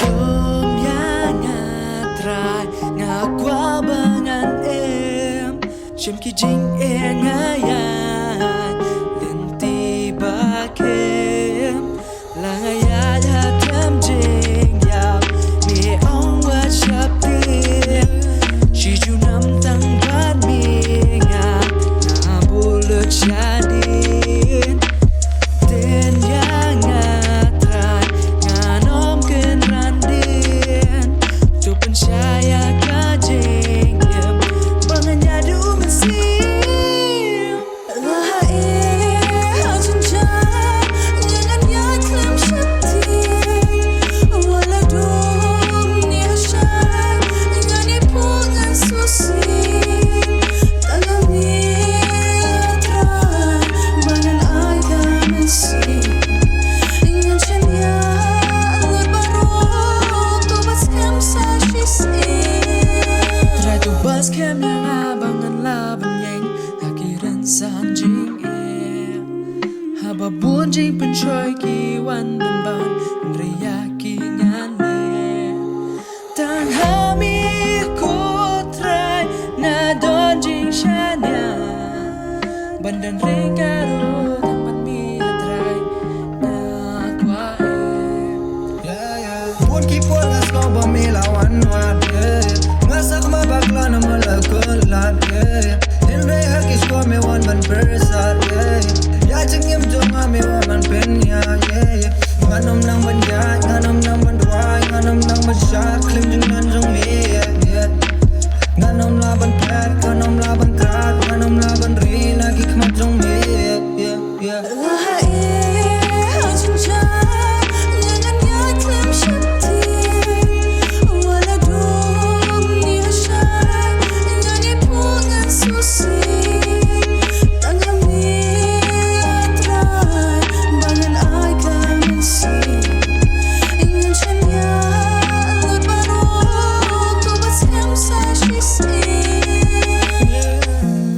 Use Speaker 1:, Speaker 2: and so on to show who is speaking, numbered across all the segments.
Speaker 1: Hôm trai ngà qua bangan em chim ki jing e ngayan lên tiba kem là ngaya đã thăm jing yao mi ong wa chap tim chỉ chu năm tăng ban mi ngà ngà bulut jadin tên ya trai ngà nom ken randin tu percaya ka jing em bangan yadu mesim Kem yang abangan laban yang akhiran san jing e haba buon jing penchoy ki wan ban ban ria ki ngan ne tang hami ko try na don jing shanya bandan regaro tang ban mi try na kwa
Speaker 2: buon ki po ngas ko ba mi lawan wan ngasak ma bakla na malakulat Henry hakis ko me wan man persat ya chengim jonga me wan man penya nganom nang ban ya nganom nang ban dwai nganom nang ban shat klim jing nan jong me nganom la ban pet nganom la ban krat nganom la ban ri na ki khmat jong me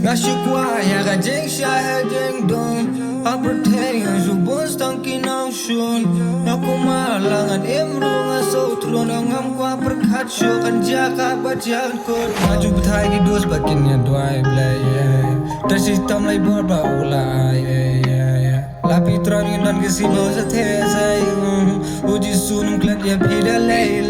Speaker 2: Nashikwa ya ga jing sha ha jing dong Apertain yang subus tangki nang shun Nakuma langan imru ngaso Tulun ngam kwa perkat syuk Anjaka bajan kot Maju betai di dos bakin ya duai blay Tersistam lai buat baulai Lapi terangin dan kesibau setesai Uji sunum klat ya pida lay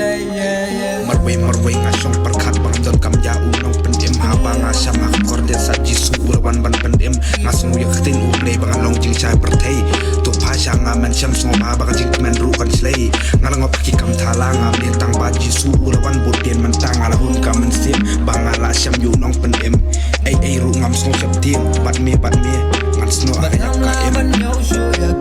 Speaker 3: Marway ngasong perkat bang jon kam ja unong pendim haba ngasam akor den saji suurawan ban pendim ngasong yak tin uble bang long jing chai perthei to phasha ngaman sham song ma bang jing men ru kan slei ngalangop ki kam thala ngam den tang baji suurawan bodien man tang ala hun kam men sim bang ala sham yu nong pendim ei ru ngam song chap tim bat me ngan sno
Speaker 2: But I'm not